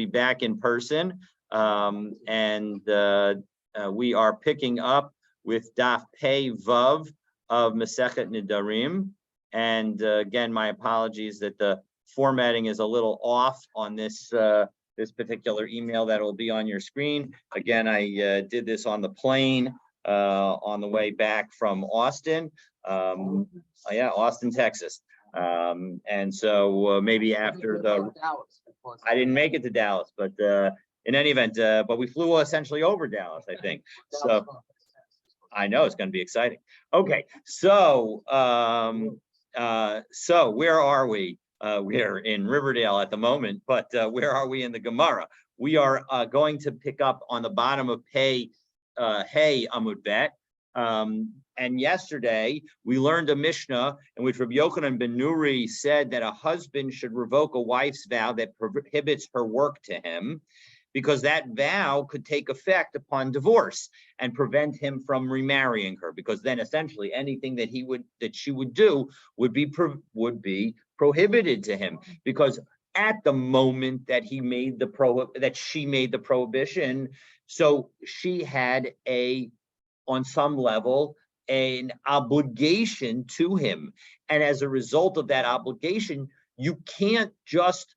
be back in person, and we are picking up with Daf Pei Vav of Masechet Nedarim. And again, my apologies that the formatting is a little off on this this particular email that will be on your screen. Again, I did this on the plane on the way back from Austin. Yeah, Austin, Texas. And so maybe after I didn't make it to Dallas, but in any event, but we flew essentially over Dallas, I think. So I know it's going to be exciting. Okay, so so where are we? We're in Riverdale at the moment, but where are we in the Gemara? We are going to pick up on the bottom of Hey Amud Bet. And yesterday we learned a Mishnah in which Rabbi Yochanan ben Nuri said that a husband should revoke a wife's vow that prohibits her work to him, because that vow could take effect upon divorce and prevent him from remarrying her, because then essentially anything that she would do would be prohibited to him, because at the moment that she made the prohibition, so she had on some level an obligation to him, and as a result of that obligation, you can't just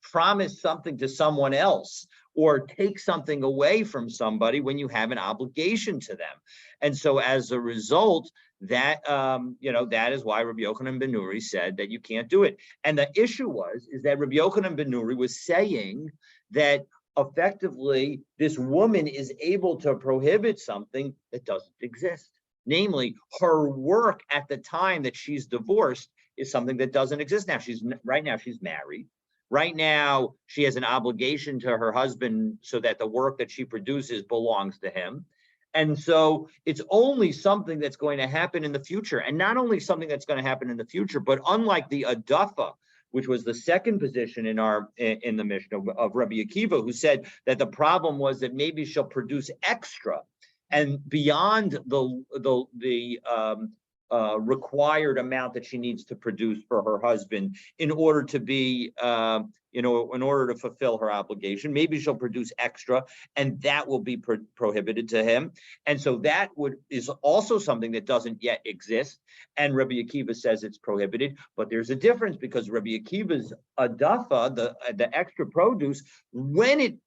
promise something to someone else or take something away from somebody when you have an obligation to them. And so as a result, that that is why Rabbi Yochanan ben Nuri said that you can't do it. And the issue is that Rabbi Yochanan ben Nuri was saying that effectively this woman is able to prohibit something that doesn't exist. Namely, her work at the time that she's divorced is something that doesn't exist now. Right now she's married. Right now she has an obligation to her husband so that the work that she produces belongs to him. And so it's only something that's going to happen in the future. And not only something that's going to happen in the future, but unlike the Adafa, which was the second position in the Mishnah of Rabbi Akiva, who said that the problem was that maybe she'll produce extra and beyond the required amount that she needs to produce for her husband in order to be, in order to fulfill her obligation. Maybe she'll produce extra, and that will be prohibited to him. And so that is also something that doesn't yet exist. And Rabbi Akiva says it's prohibited, but there's a difference, because Rabbi Akiva's adafa, the extra produce, when it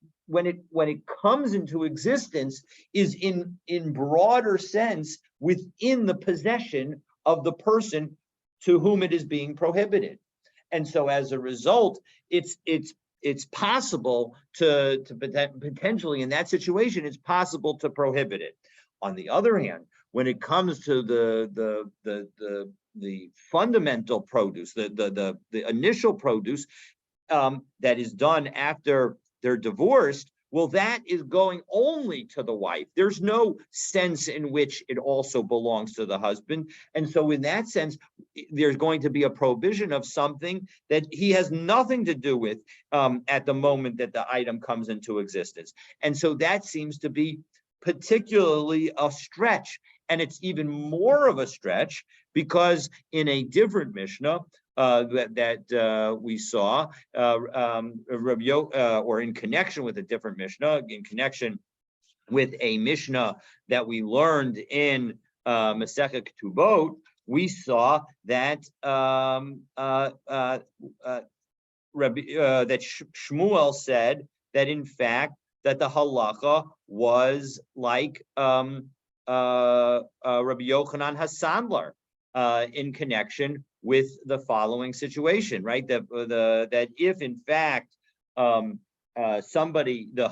comes into existence, is in broader sense within the possession of the person to whom it is being prohibited. And so as a result, it's possible to potentially, in that situation, it's possible to prohibit it. On the other hand, when it comes to the fundamental produce, the initial produce that is done after they're divorced, well, that is going only to the wife. There's no sense in which it also belongs to the husband. And so in that sense, there's going to be a prohibition of something that he has nothing to do with at the moment that the item comes into existence. And so that seems to be particularly a stretch. And it's even more of a stretch because in a different Mishnah, that we saw, or in connection with a different Mishnah, in connection with a Mishnah that we learned in Masechet Ketubot, we saw that that Shmuel said that in fact that the halacha was like Rabbi Yochanan HaSandlar in connection with the following situation, right? That if in fact the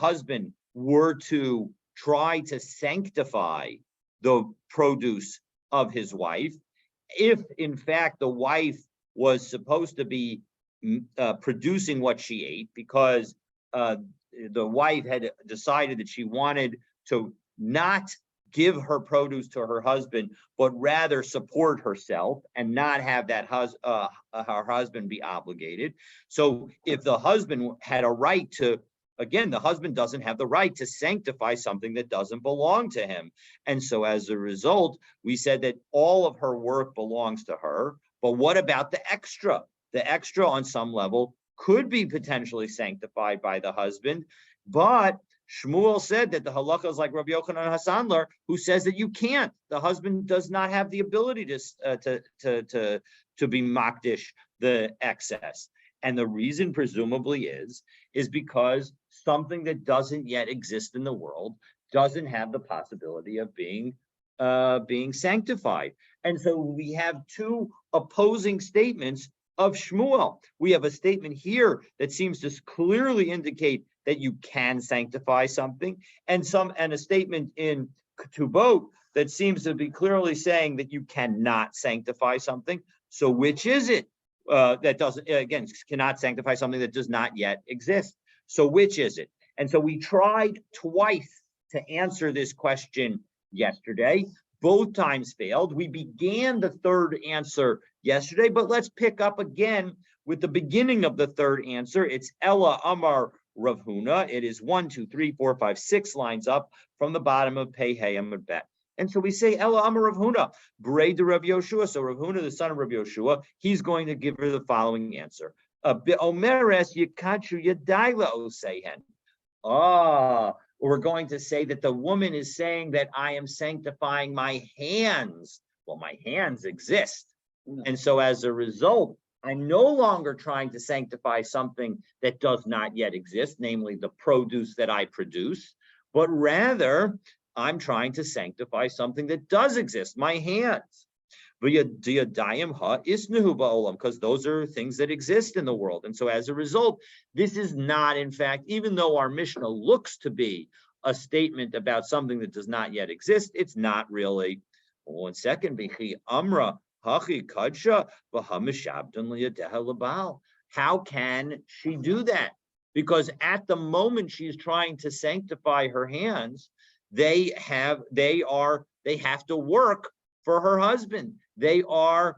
husband were to try to sanctify the produce of his wife, if in fact the wife was supposed to be producing what she ate because the wife had decided that she wanted to not give her produce to her husband, but rather support herself and not have that her husband be obligated. So if the husband had a right to, again, the husband doesn't have the right to sanctify something that doesn't belong to him. And so as a result, we said that all of her work belongs to her, but what about the extra? The extra on some level could be potentially sanctified by the husband, but Shmuel said that the halacha is like Rabbi Yochanan Hasandler, who says that you can't. The husband does not have the ability to be makdish the excess, and the reason presumably is because something that doesn't yet exist in the world doesn't have the possibility of being sanctified. And so we have two opposing statements of Shmuel. We have a statement here that seems to clearly indicate that you can sanctify something, and a statement in Ketubot that seems to be clearly saying that you cannot sanctify something. So which is it that doesn't, again, cannot sanctify something that does not yet exist? So which is it? And so we tried twice to answer this question yesterday. Both times failed. We began the third answer yesterday, but let's pick up again with the beginning of the third answer. It's Ella Amar Rav Huna. It is 1, 2, 3, 4, 5, 6 lines up from the bottom of Pei Hey Amud Bet. And so we say Ella Amar Rav Huna, Brei de Rav Yoshua. So Rav Huna, the son of Rav Yoshua, he's going to give her the following answer. Omeres Yikachu Yadaila Osehen. We're going to say that the woman is saying that I am sanctifying my hands. Well, my hands exist. And so as a result, I'm no longer trying to sanctify something that does not yet exist, namely the produce that I produce, but rather I'm trying to sanctify something that does exist, my hands. Because those are things that exist in the world. And so as a result, this is not, in fact, even though our Mishnah looks to be a statement about something that does not yet exist, it's not really. 1 second, Amra. How can she do that? Because at the moment she's trying to sanctify her hands, they have to work for her husband. They are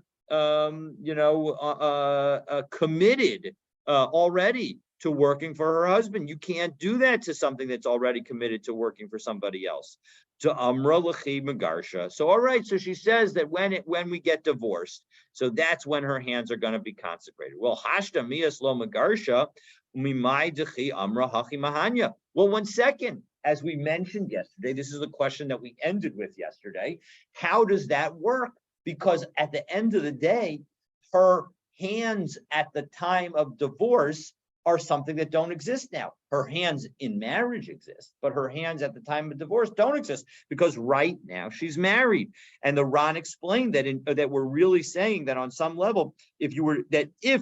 committed already to working for her husband. You can't do that to something that's already committed to working for somebody else. To Amra L'chi Megarsha. So all right, so she says that when we get divorced, so that's when her hands are going to be consecrated. Well, Hashta Mias Lo Megarsha, Mimai Dechi Amra Hachi Mahanya. Well, 1 second. As we mentioned yesterday, this is a question that we ended with yesterday. How does that work? Because at the end of the day, her hands at the time of divorce are something that don't exist now. Her hands in marriage exist, but her hands at the time of divorce don't exist because right now she's married. And the Ron explained that we're really saying that on some level, if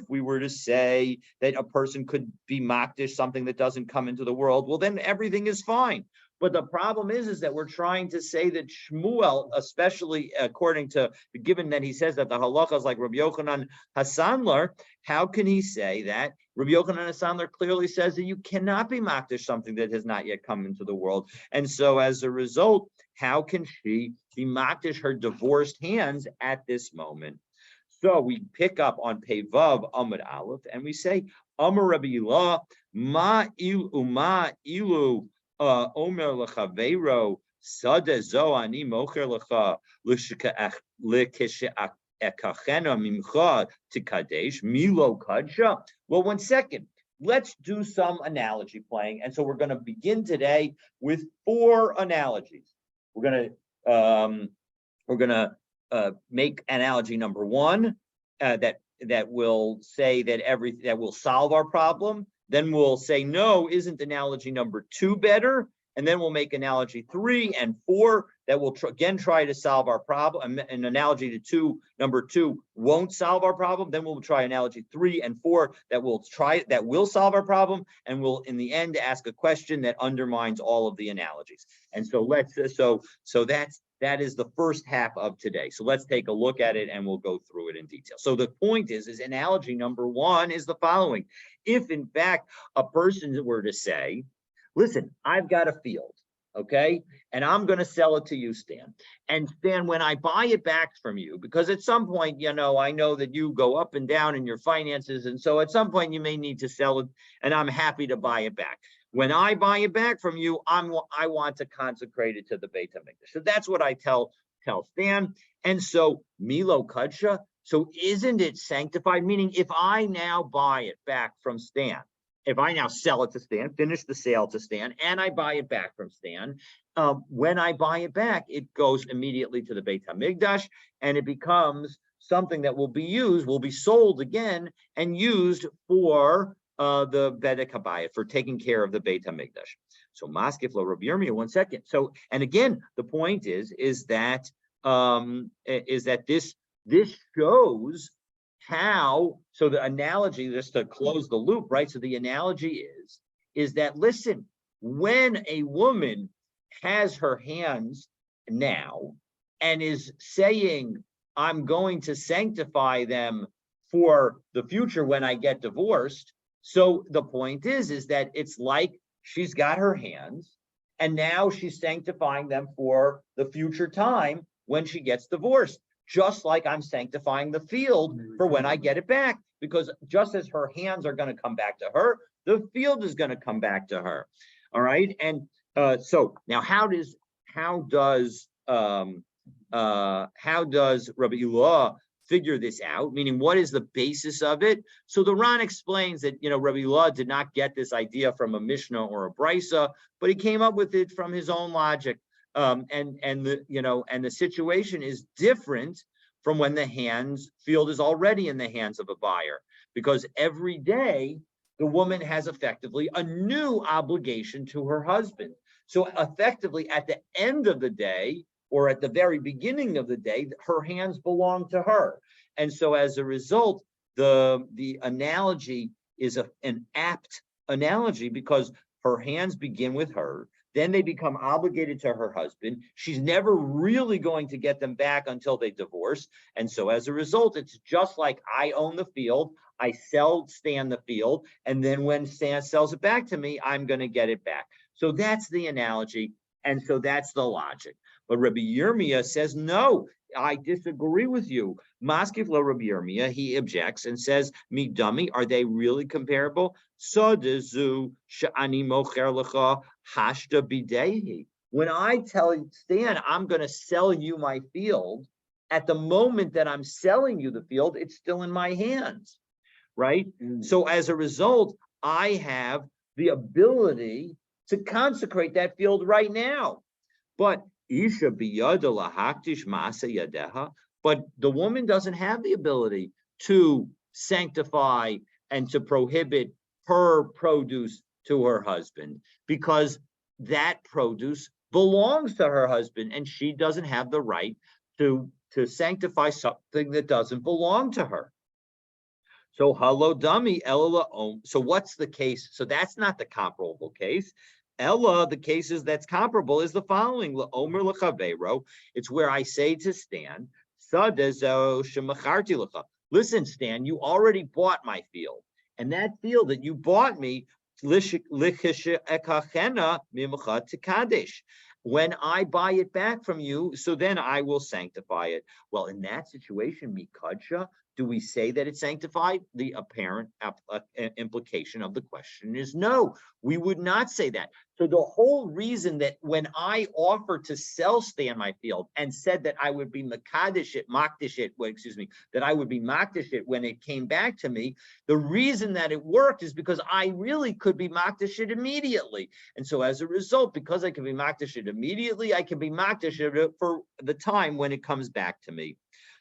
we were to say that a person could be makdish something that doesn't come into the world, well, then everything is fine. But the problem is that we're trying to say that Shmuel, especially according to, given that he says that the halacha is like Rabbi Yochanan Hasandler, how can he say that? Rabbi Yochanan Hasandler clearly says that you cannot be makdish something that has not yet come into the world. And so as a result, how can she be makdish her divorced hands at this moment? So we pick up on Pevav Amud Aleph and we say, Amar Rabbi Ilah, ma ilu Omer lechaveiro sada zo ani mocher lecha lekeshekachena mimcha tikadesh milo kadsha. Well, 1 second. Let's do some analogy playing, and so we're going to begin today with 4 analogies. We're going to make analogy number 1 that will say that will solve our problem. Then we'll say, no, isn't analogy number 2 better? And then we'll make analogy 3 and 4 that will again try to solve our problem. And analogy to number 2 won't solve our problem. Then we'll try analogy 3 and 4 that will solve our problem. And we'll, in the end, ask a question that undermines all of the analogies. And so that is the first half of today. So let's take a look at it and we'll go through it in detail. So the point is analogy number 1 is the following. If in fact a person were to say, listen, I've got a field, okay? And I'm going to sell it to you, Stan. And Stan, when I buy it back from you, because at some point, I know that you go up and down in your finances. And so at some point you may need to sell it and I'm happy to buy it back. When I buy it back from you, I want to consecrate it to the Beit HaMikdash. So that's what I tell Stan. And so Milo Kadsha, So isn't it sanctified? Meaning, if I now buy it back from Stan, if I now sell it to Stan, finish the sale to Stan, and I buy it back from Stan, when I buy it back, it goes immediately to the Beit HaMikdash, and it becomes something that will be sold again and used for the Bedek Habayit, for taking care of the Beit HaMikdash. So Maskif lo Rabbi Yirmiyah, 1 second. So, and again, the point is that this shows how, so the analogy, just to close the loop, right? So the analogy is that, listen, when a woman has her hands now and is saying, I'm going to sanctify them for the future when I get divorced. So the point is that it's like she's got her hands and now she's sanctifying them for the future time when she gets divorced, just like I'm sanctifying the field for when I get it back, because just as her hands are going to come back to her, the field is going to come back to her. All right. And so now how does Rabbi Elah figure this out? Meaning, what is the basis of it? So the Ran explains that, Rabbi Elah did not get this idea from a Mishnah or a Brisa, but he came up with it from his own logic. And the situation is different from when the field is already in the hands of a buyer, because every day the woman has effectively a new obligation to her husband. So effectively, at the end of the day, or at the very beginning of the day, her hands belong to her. And so as a result, the analogy is an apt analogy, because her hands begin with her, then they become obligated to her husband. She's never really going to get them back until they divorce. And so as a result, it's just like I own the field, I sell Stan the field, and then when Stan sells it back to me, I'm going to get it back. So that's the analogy, and so that's the logic. But Rabbi Yirmiyah says, no, I disagree with you. Maskif lo Rabbi Yirmiyah, he objects and says, Mi dummy, are they really comparable? Sodezu she'ani mocher lecha hashta bidehi. When I tell Stan, I'm going to sell you my field, at the moment that I'm selling you the field, it's still in my hands, right? So as a result, I have the ability to consecrate that field right now. But Isha biyada lahaktish masa yadeha. But the woman doesn't have the ability to sanctify and to prohibit her produce to her husband, because that produce belongs to her husband, and she doesn't have the right to sanctify something that doesn't belong to her. So halo dami ella. So what's the case? So that's not the comparable case. Ella, the cases that's comparable is the following. Omer lechavero. It's where I say to Stan, Sadezo shemacharti lecha. Listen, Stan, you already bought my field, and that field that you bought me, when I buy it back from you, so then I will sanctify it. Well, in that situation, mikadsha, do we say that it's sanctified? The apparent implication of the question is no, we would not say that. So the whole reason that when I offered to sell Stan my field and said that I would be makadish it, that I would be makdish it when it came back to me, the reason that it worked is because I really could be makdish it immediately. And so as a result, because I can be makdish it immediately, I can be makdish it for the time when it comes back to me.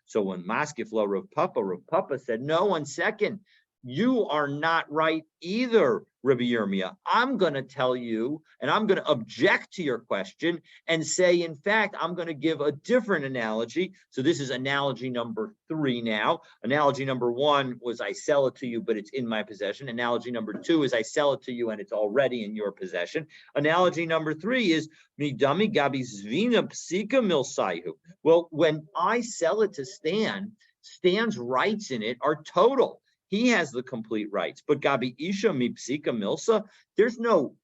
So when Maskif lo Rav Papa said, no, 1 second, you are not right either, Rabbi Yirmiyah. I'm going to tell you, and I'm going to object to your question and say, in fact, I'm going to give a different analogy. So this is analogy number 3 now. Analogy number 1 was I sell it to you, but it's in my possession. Analogy number 2 is I sell it to you and it's already in your possession. Analogy number 3 is midami gabi zvina psika milsaihu. Well, when I sell it to Stan, Stan's rights in it are total. He has the complete rights. But Gabi Isha Mipsika Milsa, there's no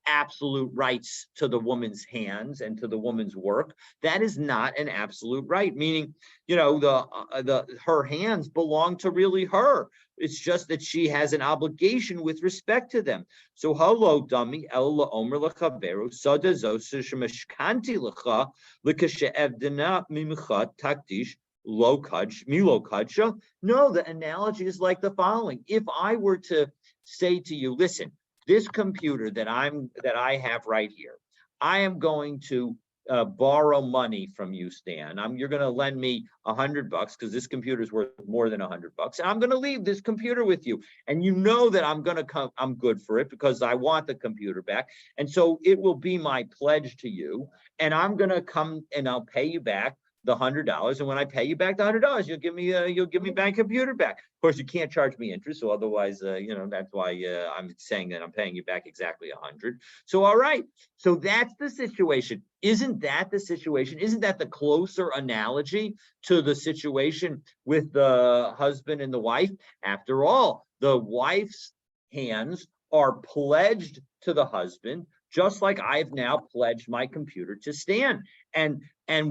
absolute rights to the woman's hands and to the woman's work. That is not an absolute right. Meaning, her hands belong to really her. It's just that she has an obligation with respect to them. So hello, dummy, Ella Omer Lachaveru, Sada Zosishmashkanti Lacha, Likasha Evdina Mimcha Taktish. Milo kadsha. No, the analogy is like the following. If I were to say to you, listen, this computer that I have right here, I am going to borrow money from you, Stan. You're going to lend me $100 because this computer is worth more than $100, and I'm going to leave this computer with you. And you know that I'm going to come. I'm good for it because I want the computer back, and so it will be my pledge to you. And I'm going to come and I'll pay you back the $100. And when I pay you back the $100, you'll give me my computer back. Of course, you can't charge me interest, so otherwise, that's why I'm saying that I'm paying you back exactly 100. So, all right. So that's the situation. Isn't that the situation? Isn't that the closer analogy to the situation with the husband and the wife? After all, the wife's hands are pledged to the husband, just like I've now pledged my computer to Stan. And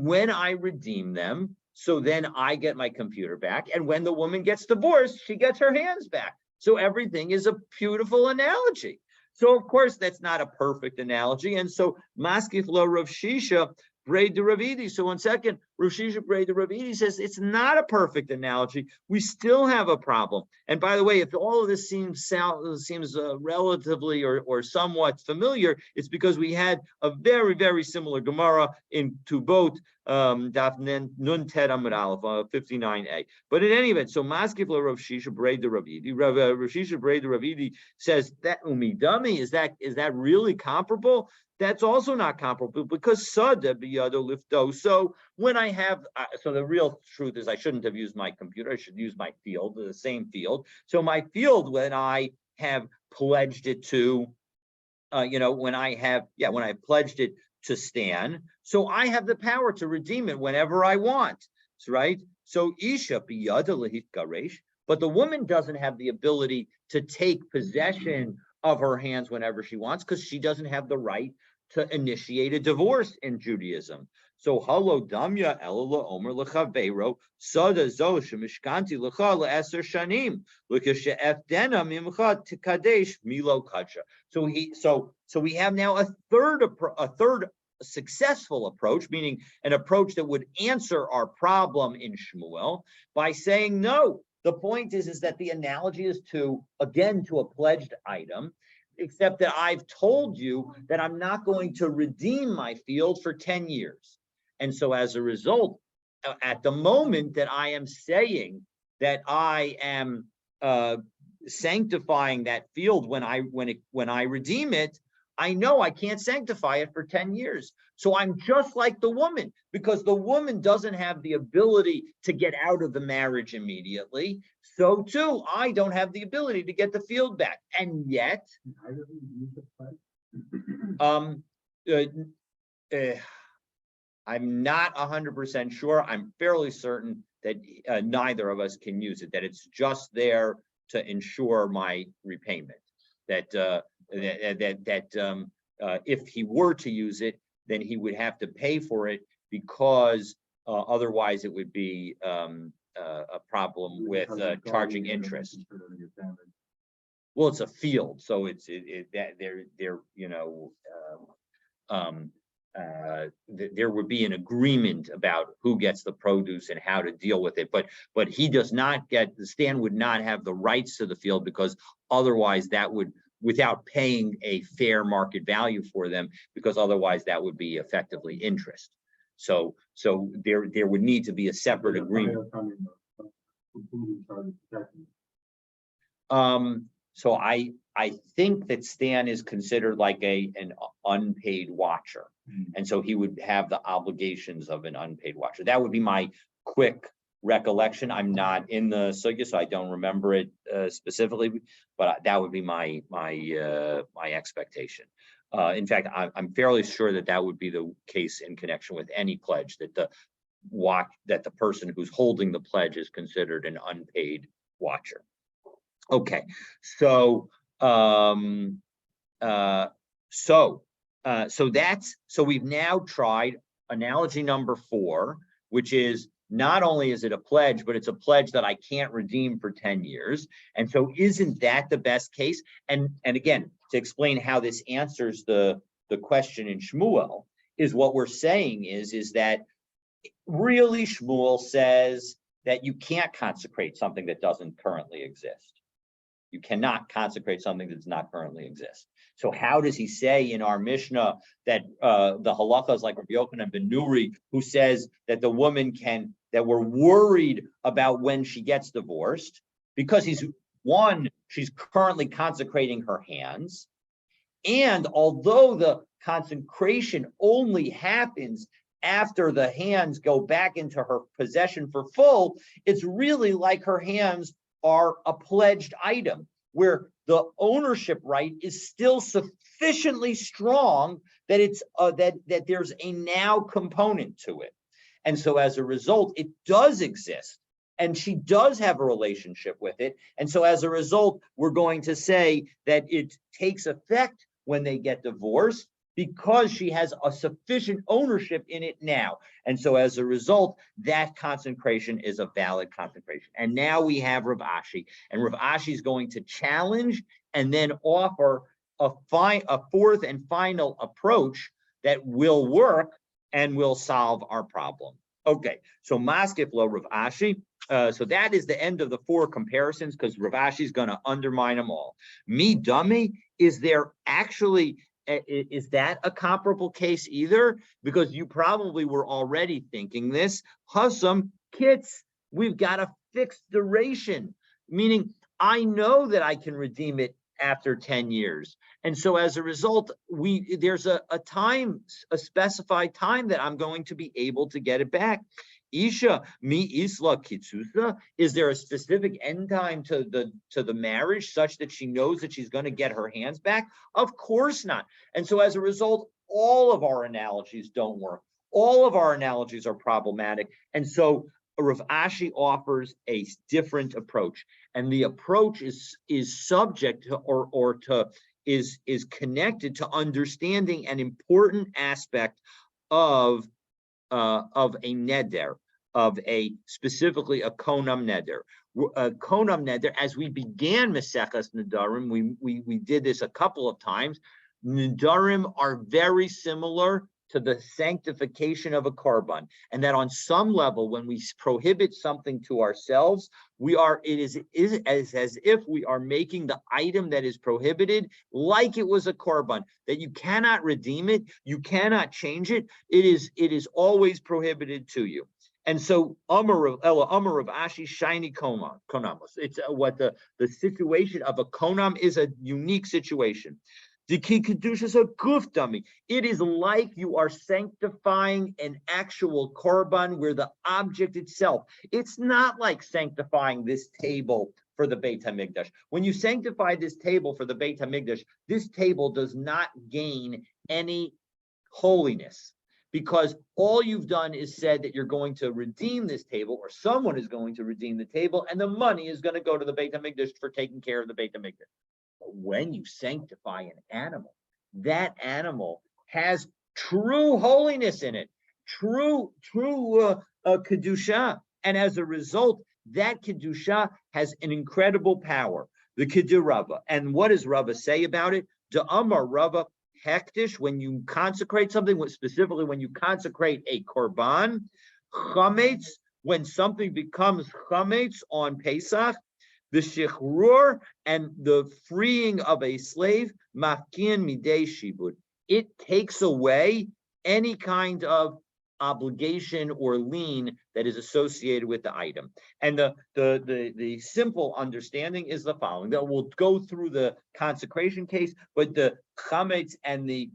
when I redeem them, so then I get my computer back. And when the woman gets divorced, she gets her hands back. So everything is a beautiful analogy. So of course, that's not a perfect analogy. And so Maskif lo Rav Shisha Brei de Ravidi. So one second, Rav Shisha Brei de Ravidi says it's not a perfect analogy. We still have a problem. And by the way, if all of this seems relatively or somewhat familiar, it's because we had a very, very similar Gemara in Tubot, Daf Nun Ted Amud Aleph, 59a. But in any event, so Maskif lo Rav Shisha Brei de Ravidi. Rav Shisha Brei de Ravidi says that umidami, is that really comparable? That's also not comparable because sada biyado lifto. So when I have, so the real truth is I shouldn't have used my computer. I should use my field, the same field. So my field, when I have pledged it to, when I pledged it to Stan, so I have the power to redeem it whenever I want, right? So isha biyada lehit garesh, but the woman doesn't have the ability to take possession of her hands whenever she wants because she doesn't have the right to initiate a divorce in Judaism. So halo damya elala omer lechavero sada zo shemishkanti lecha le'eser shanim lekashe'ef dena mimcha tikadesh milo kacha. So we have now a third successful approach, meaning an approach that would answer our problem in Shmuel by saying no. The point is that the analogy is to a pledged item, except that I've told you that I'm not going to redeem my field for 10 years. And so as a result, at the moment that I am saying that I am sanctifying that field when I redeem it, I know I can't sanctify it for 10 years. So I'm just like the woman, because the woman doesn't have the ability to get out of the marriage immediately. So too, I don't have the ability to get the field back. And yet, I'm not 100% sure. I'm fairly certain that neither of us can use it, that it's just there to ensure my repayment. That if he were to use it, then he would have to pay for it because otherwise it would be a problem with charging interest. Well, it's a field, so there would be an agreement about who gets the produce and how to deal with it. But he does not get, Stan would not have the rights to the field because otherwise that would, without paying a fair market value for them, because otherwise that would be effectively interest. So there would need to be a separate agreement. So I think that Stan is considered like an unpaid watcher. And so he would have the obligations of an unpaid watcher. That would be my quick recollection. I'm not in the sugya, so I don't remember it specifically, but that would be my expectation. In fact, I'm fairly sure that would be the case in connection with any pledge, that the person who's holding the pledge is considered an unpaid watcher. Okay, so we've now tried analogy number 4, which is not only is it a pledge, but it's a pledge that I can't redeem for 10 years. And so isn't that the best case? And again, to explain how this answers the question in Shmuel, is what we're saying is that really Shmuel says that you can't consecrate something that doesn't currently exist. You cannot consecrate something that does not currently exist. So how does he say in our Mishnah that the halacha is like Rabbi Yochanan ben Nuri, who says that the woman can, that we're worried about when she gets divorced, because she's currently consecrating her hands. And although the consecration only happens after the hands go back into her possession for full, it's really like her hands are a pledged item where the ownership right is still sufficiently strong that it's that there's a now component to it. And so as a result, it does exist and she does have a relationship with it. And so as a result, we're going to say that it takes effect when they get divorced, because she has a sufficient ownership in it now. And so as a result, that consecration is a valid consecration. And now we have Rav Ashi, and Rav Ashi is going to challenge and then offer a fourth and final approach that will work and will solve our problem. Okay, so Maskif lo Rav Ashi. So that is the end of the four comparisons, because Rav Ashi is going to undermine them all. Me dummy, is there actually, is that a comparable case either? Because you probably were already thinking this. Hussam, kits, we've got a fixed duration, meaning I know that I can redeem it after 10 years. And so as a result, there's a specified time that I'm going to be able to get it back. Isha mi isla kitsusa. Is there a specific end time to the marriage such that she knows that she's going to get her hands back? Of course not. And so as a result, all of our analogies don't work. All of our analogies are problematic. And so Rav Ashi offers a different approach. And the approach is subject to is connected to understanding an important aspect of a neder, specifically a konam neder. Konam neder, as we began Maseches Nedarim, we did this a couple of times. Nedarim are very similar to the sanctification of a korban, and that on some level, when we prohibit something to ourselves, it is as if we are making the item that is prohibited like it was a korban, that you cannot redeem it, you cannot change it. It is always prohibited to you. And so Amar of Ashi shiny konamos. It's what the situation of a konam is, a unique situation. The key kedusha is a guf dummy. It is like you are sanctifying an actual korban where the object itself. It's not like sanctifying this table for the Beit HaMikdash. When you sanctify this table for the Beit HaMikdash, this table does not gain any holiness, because all you've done is said that you're going to redeem this table, or someone is going to redeem the table, and the money is going to go to the Beit HaMikdash for taking care of the Beit HaMikdash. But when you sanctify an animal, that animal has true holiness in it, true kedusha, and as a result, that kedusha has an incredible power. The kedu Rava, and what does Rava say about it? De Amar Rava hektish. When you consecrate something, specifically when you consecrate a korban, chametz, when something becomes chametz on Pesach, the shichrur and the freeing of a slave, mafkin midei shibud. It takes away any kind of obligation or lien that is associated with the item. And the simple understanding is the following: that we'll go through the consecration case, but the chametz and the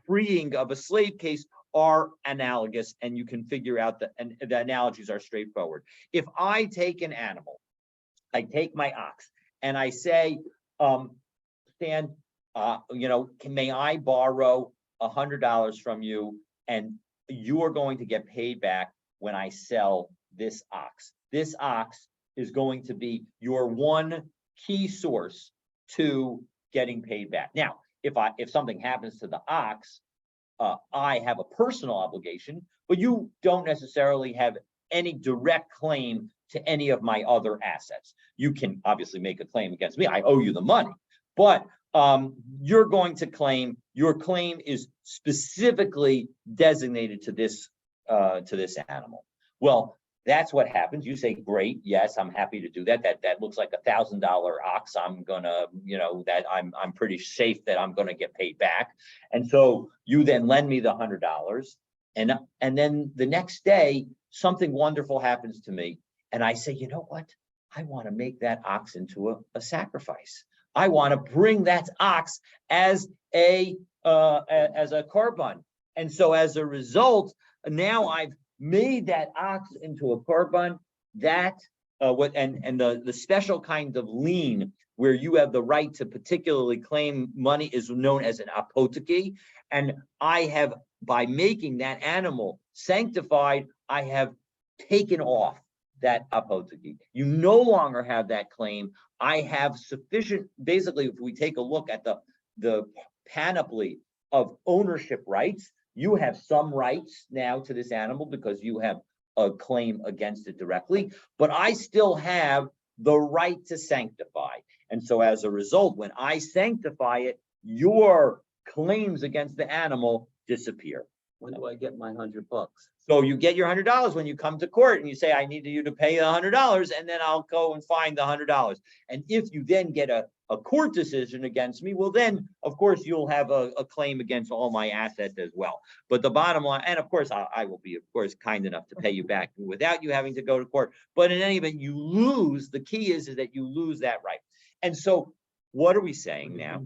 freeing of a slave case are analogous, and you can figure out the analogies are straightforward. If I take an animal, I take my ox, and I say, Stan, may I borrow $100 from you, and you are going to get paid back when I sell this ox. This ox is going to be your one key source to getting paid back. Now, if something happens to the ox, I have a personal obligation, but you don't necessarily have any direct claim to any of my other assets. You can obviously make a claim against me. I owe you the money, but you're going to claim, your claim is specifically designated to this animal. Well, that's what happens. You say, great, yes, I'm happy to do that. That looks like $1,000 ox. I'm gonna, that I'm pretty safe that I'm gonna get paid back. And so you then lend me the $100, and then the next day something wonderful happens to me, and I say, you know what? I want to make that ox into a sacrifice. I want to bring that ox as a korban. And so as a result, now I've made that ox into a korban. That the special kind of lien where you have the right to particularly claim money is known as an apoteki. And I have, by making that animal sanctified, I have taken off that apoteki. You no longer have that claim. I have sufficient, basically, if we take a look at the panoply of ownership rights, you have some rights now to this animal because you have a claim against it directly, but I still have the right to sanctify. And so as a result, when I sanctify it, your claims against the animal disappear. When do I get my $100? So you get your $100 when you come to court and you say, I need you to pay the $100, and then I'll go and find the $100. And if you then get a court decision against me, well, then, of course, you'll have a claim against all my assets as well. But the bottom line, and of course, I will be, of course, kind enough to pay you back without you having to go to court. But in any event, you lose. The key is that you lose that right. And so what are we saying now?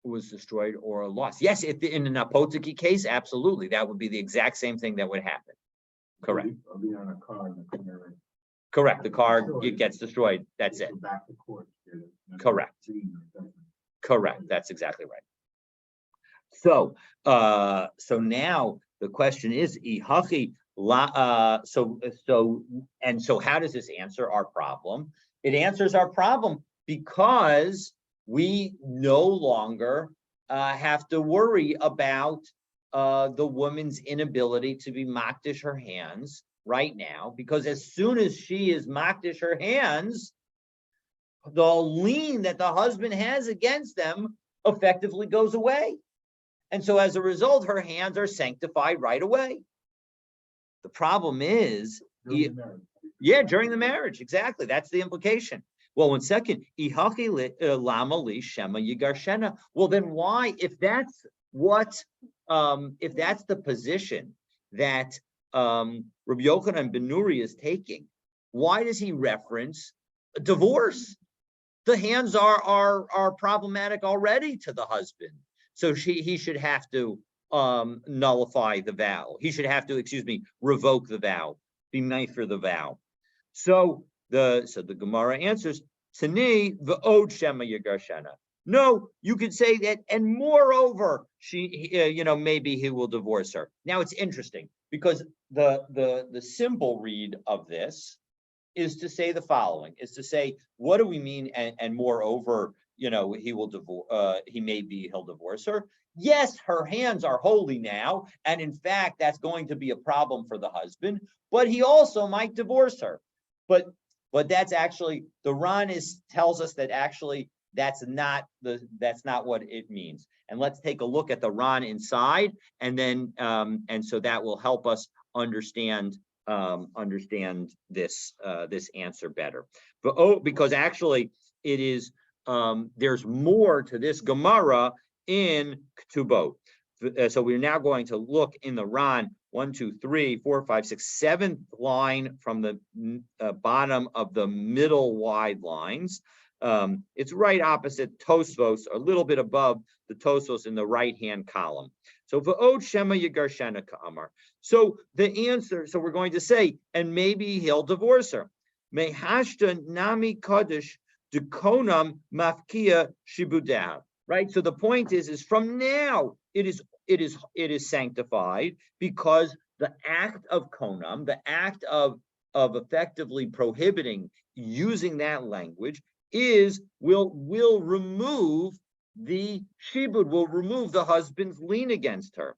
Was destroyed or lost. Yes, if in an apoteki case, absolutely, that would be the exact same thing that would happen. Correct. Correct. The car gets destroyed. That's it. Correct. Correct. That's exactly right. So, so now the question is, so how does this answer our problem? It answers our problem because we no longer have to worry about the woman's inability to be makdish her hands right now, because as soon as she is makdish her hands, the lien that the husband has against them effectively goes away. And so as a result, her hands are sanctified right away. The problem is, during the marriage, exactly. That's the implication. Well, 1 second, well, then why, if that's the position that Rabbi Yochanan ben Nuri is taking, why does he reference divorce? The hands are problematic already to the husband, so he should have to nullify the vow. He should have to, revoke the vow, be made for the vow. So the Gemara answers, Tani v'od shema yigarshena. No, you could say that, and moreover, she, maybe he will divorce her. Now it's interesting because the simple read of this is to say the following: is to say, what do we mean? And moreover, he will divorce. He'll divorce her. Yes, her hands are holy now, and in fact, that's going to be a problem for the husband. But he also might divorce her. But that's actually, the Ran tells us that actually that's not what it means. And let's take a look at the Ran inside, and then and so that will help us understand this answer better. But because actually it is there's more to this Gemara in Ketubot. So we're now going to look in the Ran 1, 2, 3, 4, 5, 6, 7th line from the bottom of the middle wide lines. It's right opposite Tosfos, a little bit above the Tosfos in the right-hand column. So v'od shema yigarshena ka'amar. So the answer, so we're going to say, and maybe he'll divorce her. Mehashta nami kodesh dekonam mafkia shibudah. Right. So the point is from now it is sanctified, because the act of konam, the act of effectively prohibiting using that language, will remove the shibud, will remove the husband's lien against her.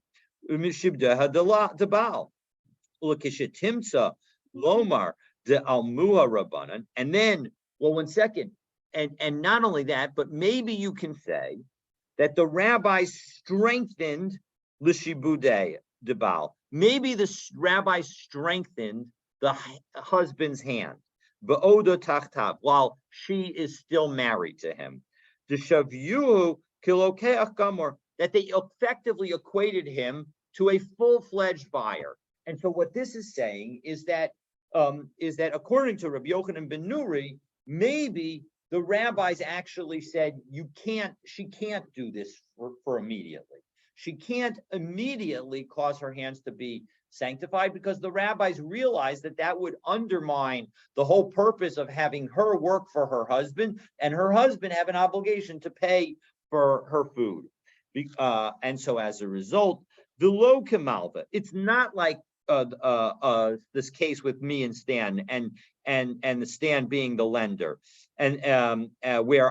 Lomar de almuha rabbanan. And then, well, 1 second. And not only that, but maybe you can say that the rabbis strengthened l'shibudei debal. Maybe the rabbis strengthened the husband's hand, ba'oda tachtav, while she is still married to him. The shavyuhu kilokeach gamor, that they effectively equated him to a full-fledged buyer. And so what this is saying is that according to Rabbi Yochanan ben Nuri, maybe the rabbis actually said she can't do this for immediately. She can't immediately cause her hands to be sanctified, because the rabbis realized that would undermine the whole purpose of having her work for her husband, and her husband have an obligation to pay for her food. And so as a result, the lo kemalva, it's not like this case with me and Stan, and the Stan being the lender, and where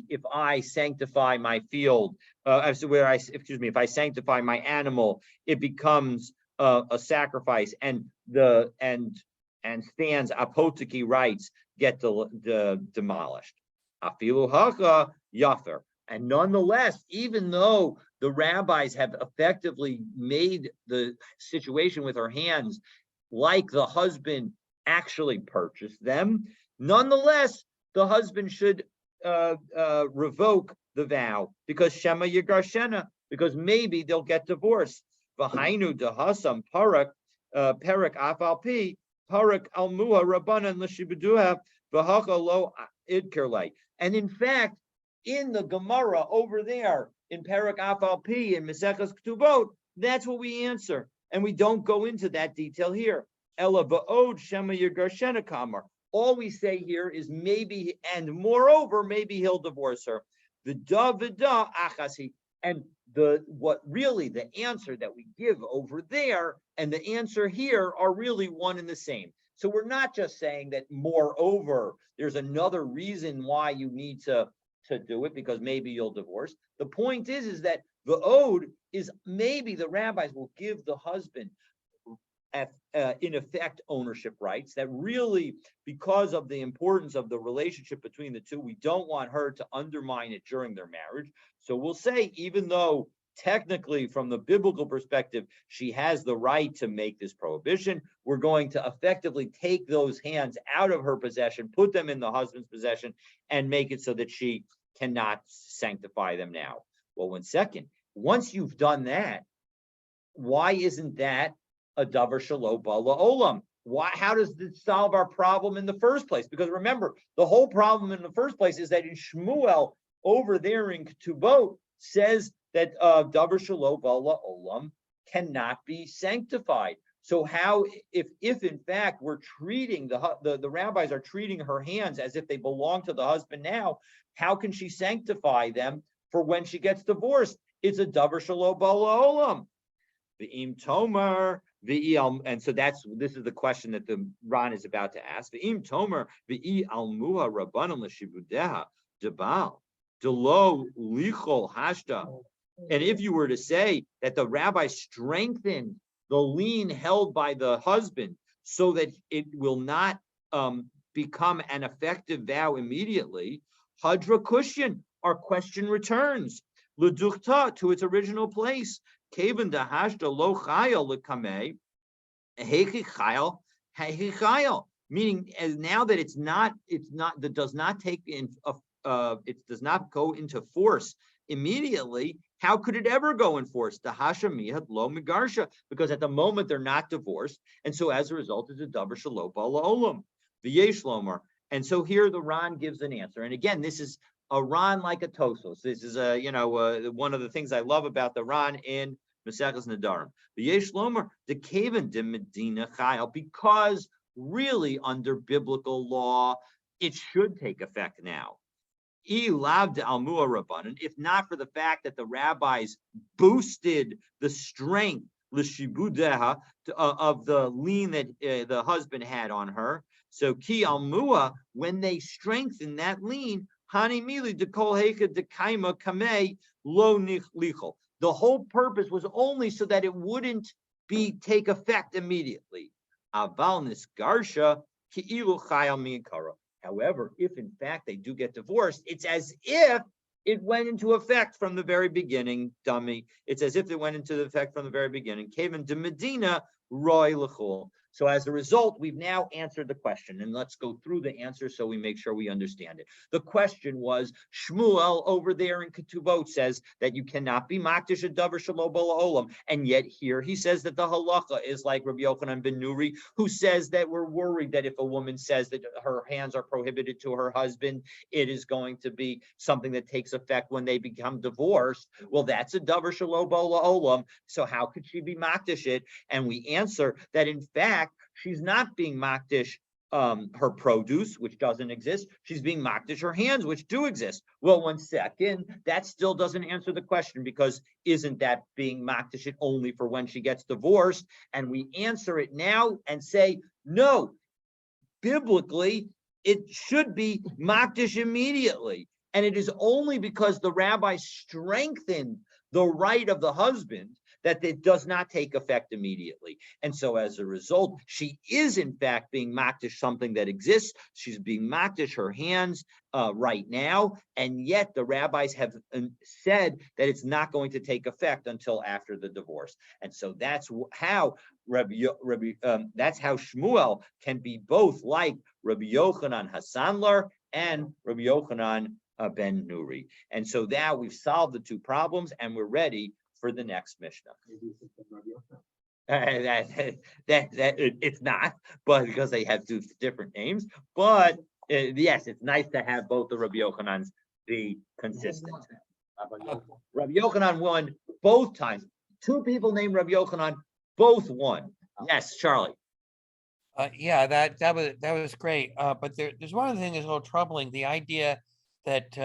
if I sanctify my field, if I sanctify my animal, it becomes a sacrifice, and Stan's apoteki rights get demolished. Afilu hacha yafer. And nonetheless, even though the rabbis have effectively made the situation with her hands like the husband actually purchased them, nonetheless, the husband should revoke the vow, because Shema Yigarshena, because maybe they'll get divorced. V'hainu dehasam parak afalpi parak almuha rabbanan l'shibuduha v'hacha lo idkerlei. And in fact, in the Gemara over there in Parak Afalpi in Maseches Ketubot, that's what we answer, and we don't go into that detail here. Ela va'od shema yigarshena kamar. All we say here is maybe, and moreover, maybe he'll divorce her. The davida achasi, and the answer that we give over there and the answer here are really one and the same. So we're not just saying that moreover, there's another reason why you need to do it, because maybe you'll divorce. The point is that the ode is maybe the rabbis will give the husband in effect ownership rights, that really, because of the importance of the relationship between the two, we don't want her to undermine it during their marriage. So we'll say, even though technically from the biblical perspective she has the right to make this prohibition, we're going to effectively take those hands out of her possession, put them in the husband's possession, and make it so that she cannot sanctify them now. Well, one second, once you've done that, why isn't that a davar shelo ba la'olam? Why? How does this solve our problem in the first place? Because remember, the whole problem in the first place is that in Shmuel over there in Ketubot says that davar shelo ba la'olam cannot be sanctified. So how, if in fact we're treating the rabbis are treating her hands as if they belong to the husband now, how can she sanctify them for when she gets divorced? It's a davar shelo ba la'olam. V'im tomer v'im, and so this is the question that the Ran is about to ask. V'im tomer v'i almuha rabbanan l'shibudeha debal delo lichol hashda. And if you were to say that the rabbi strengthened the lien held by the husband so that it will not become an effective vow immediately, hadra kushin, our question returns l'duchta, to its original place. Kaven dahashda lo chayil lekamei hechi chayil hechi chayil, meaning as now that that does not take in it does not go into force immediately. How could it ever go in force? The hashemiyat lo migarsha, because at the moment they're not divorced, and so as a result, it's a davar shelo ba la'olam v'yesh lomar. And so here the Ran gives an answer, and again, this is a Ran like a Tosos. This is one of the things I love about the Ran in Maseches Nedarim. V'yesh lomar the kaven de medina chayil, because really under biblical law it should take effect now. If not for the fact that the rabbis boosted the strength of the lien that the husband had on her. So ki almua, when they strengthened that lien, hani mili dekol heka dekaima kamei lo lichol. The whole purpose was only so that it wouldn't take effect immediately. Aval nisgarsha ki ilu chayal mi'ikara. However, if in fact they do get divorced, it's as if it went into effect from the very beginning, dummy. It's as if it went into effect from the very beginning. Kaven de Medina, Roy Lechul. So as a result, we've now answered the question, and let's go through the answer so we make sure we understand it. The question was, Shmuel over there in Ketubot says that you cannot be makdish a davar shelo bo la'olam, and yet here he says that the halacha is like Rabbi Yochanan ben Nuri, who says that we're worried that if a woman says that her hands are prohibited to her husband, it is going to be something that takes effect when they become divorced. Well, that's a davar shelo bo la'olam, so how could she be makdish it? And we answer that in fact, she's not being makdish her produce, which doesn't exist. She's being makdish her hands, which do exist. Well, 1 second, that still doesn't answer the question, because isn't that being makdish it only for when she gets divorced? And we answer it now and say, no, biblically, it should be makdish immediately. And it is only because the rabbi strengthened the right of the husband that it does not take effect immediately. And so as a result, she is in fact being makdish something that exists. She's being makdish her hands right now. And yet the rabbis have said that it's not going to take effect until after the divorce. And so that's how that's how Shmuel can be both like Rabbi Yochanan Hassanlar and Rabbi Yochanan ben Nuri. And so now we've solved the two problems and we're ready for the next Mishnah. It's not, but because they have two different names. But yes, it's nice to have both the Rabbi Yochanans be consistent. Rabbi Yochanan won both times. Two people named Rabbi Yochanan both won. Yes, Charlie. Yeah, that was great. But there's one other thing that's a little troubling: the idea that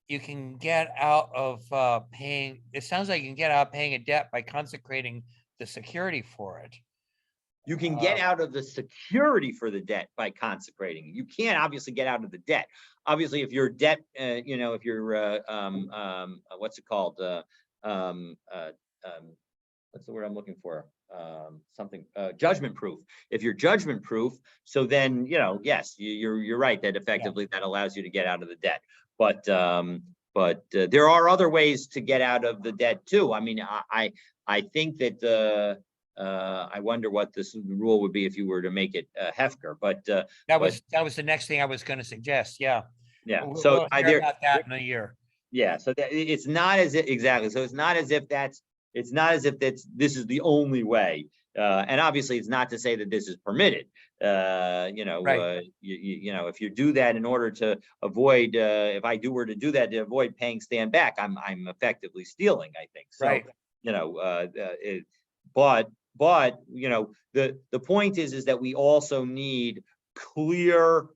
you can get out of paying. It sounds like you can get out of paying a debt by consecrating the security for it. You can get out of the security for the debt by consecrating it. You can't obviously get out of the debt. Obviously, if your debt, if you're what's it called? What's the word I'm looking for? Judgment proof. If you're judgment proof, so then yes, you're right that effectively that allows you to get out of the debt. But there are other ways to get out of the debt too. I mean, I think that I wonder what this rule would be if you were to make it hefker. But that was the next thing I was going to suggest. Yeah. So we'll hear about that in a year. Yeah. So it's not as if exactly. So it's not as if this is the only way. And obviously, it's not to say that this is permitted. Right. If you do that in order to avoid, if I were to do that to avoid paying stand back, I'm effectively stealing, I think. So, right. But the point is that we also need clear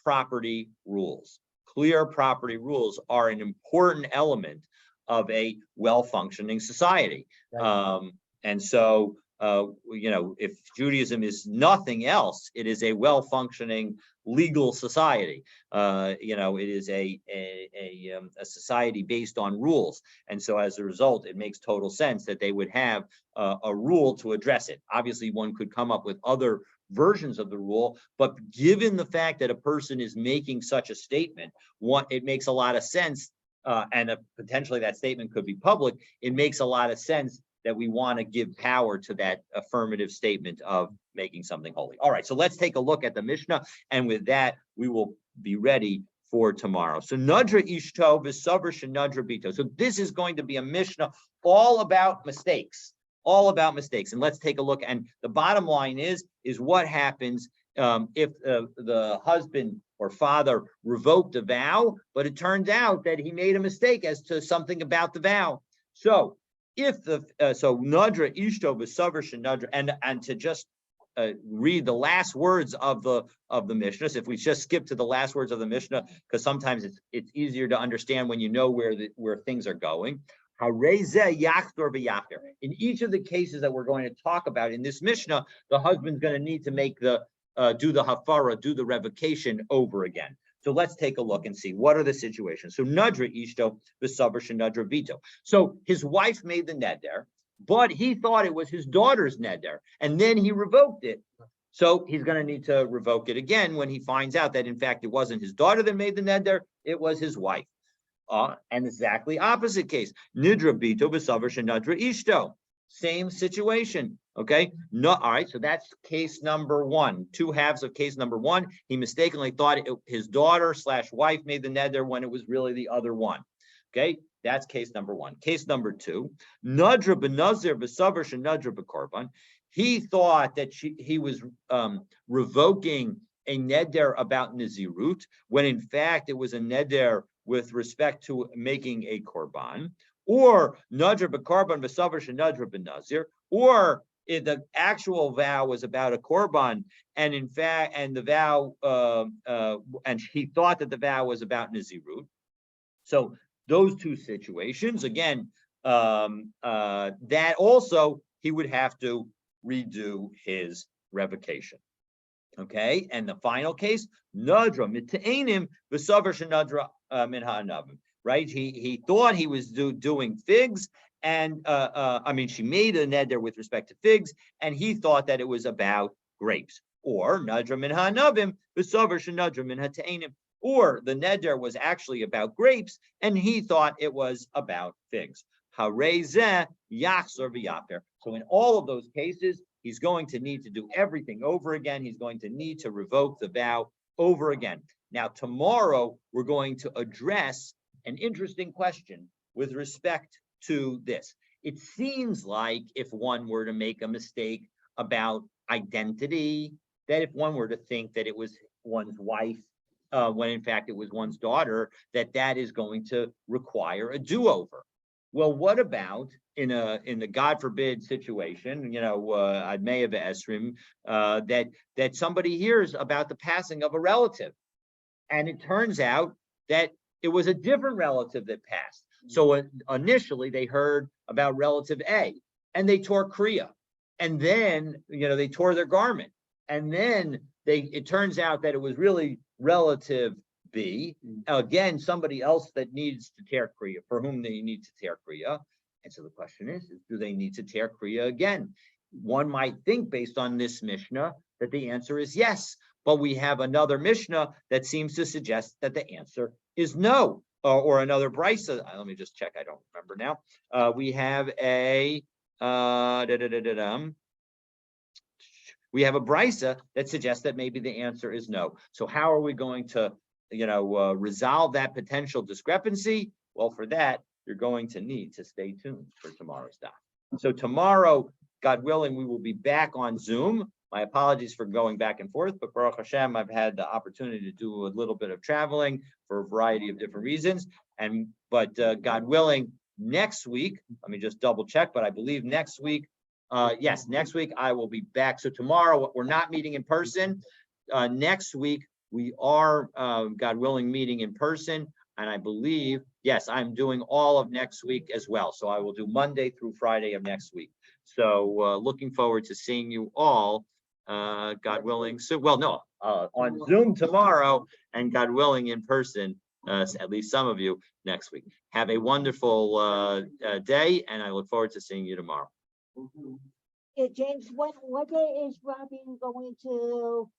property rules. Clear property rules are an important element of a well-functioning society. Right. And so, if Judaism is nothing else, it is a well-functioning legal society. It is a society based on rules. And so as a result, it makes total sense that they would have a rule to address it. Obviously, one could come up with other versions of the rule, but given the fact that a person is making such a statement, it makes a lot of sense, and potentially that statement could be public. It makes a lot of sense that we want to give power to that affirmative statement of making something holy. All right, so let's take a look at the Mishnah, and with that, we will be ready for tomorrow. So Nadra Ishto v'Savar Shenadra Bito. So this is going to be a Mishnah all about mistakes, And let's take a look. And the bottom line is what happens if the husband or father revoked a vow, but it turns out that he made a mistake as to something about the vow. So if Nadra Ishto v'Savar Shenadra, and to just read the last words of the Mishnah. So if we just skip to the last words of the Mishnah, because sometimes it's easier to understand when you know where things are going. In each of the cases that we're going to talk about in this Mishnah, the husband's going to need to make do the hafara, do the revocation over again. So let's take a look and see what are the situations. So Nadra Ishto v'Savar Shenadra Bito. So his wife made the neder, but he thought it was his daughter's neder, and then he revoked it. So he's going to need to revoke it again when he finds out that in fact it wasn't his daughter that made the neder, it was his wife. And exactly opposite case. Nidra bito b'savar shenadra ishto. Same situation. Okay. No. All right. So that's case number one. Two halves of case number one. He mistakenly thought his daughter / wife made the neder when it was really the other one. Okay. That's case number one. Case number two. Nadra b'nazir b'savar shenadra b'korban. He thought that he was revoking a neder about Nazirut, when in fact it was a neder with respect to making a korban, or nadra b'korban v'savar shenadra b'nazir, or if the actual vow was about a korban, and in fact, and the vow, and he thought that the vow was about Nazirut. So those two situations, again, that also he would have to redo his revocation. Okay, and the final case, nadra mit'ainim v'savar shenadra min ha'anavim. Right, he thought he was doing figs, and I mean, she made a neder with respect to figs, and he thought that it was about grapes. Or nadra min ha'anavim v'savar shenadra min ha'tainim. Or the neder was actually about grapes, and he thought it was about figs. Harezeh yachzor v'yaper. So in all of those cases, he's going to need to do everything over again. He's going to need to revoke the vow over again. Now, tomorrow, we're going to address an interesting question with respect to this. It seems like if one were to make a mistake about identity, that if one were to think that it was one's wife, when in fact it was one's daughter, that is going to require a do-over. Well, what about in the God forbid situation, I may have esrim, that somebody hears about the passing of a relative, and it turns out that it was a different relative that passed. So initially they heard about relative A, and they tore kriya, and then they tore their garment, and then it turns out that it was really relative B, again, somebody else that needs to tear kriya, for whom they need to tear kriya. And so the question is do they need to tear kriya again? One might think, based on this Mishnah, that the answer is yes, but we have another Mishnah that seems to suggest that the answer is no, or another brisa. Let me just check. I don't remember now. We have a we have a brisa that suggests that maybe the answer is no. So how are we going to resolve that potential discrepancy? Well, for that, you're going to need to stay tuned for tomorrow's daf. So tomorrow, God willing, we will be back on Zoom. My apologies for going back and forth, but Baruch Hashem, I've had the opportunity to do a little bit of traveling for a variety of different reasons. But God willing, next week, let me just double check, but I believe next week, yes, next week I will be back. So tomorrow, we're not meeting in person. Next week, we are, God willing, meeting in person. And I believe, yes, I'm doing all of next week as well. So I will do Monday through Friday of next week. So looking forward to seeing you all, God willing. So, well, no, on Zoom tomorrow, and God willing in person, at least some of you, next week. Have a wonderful day, and I look forward to seeing you tomorrow. Yeah, James, what day is Robin going to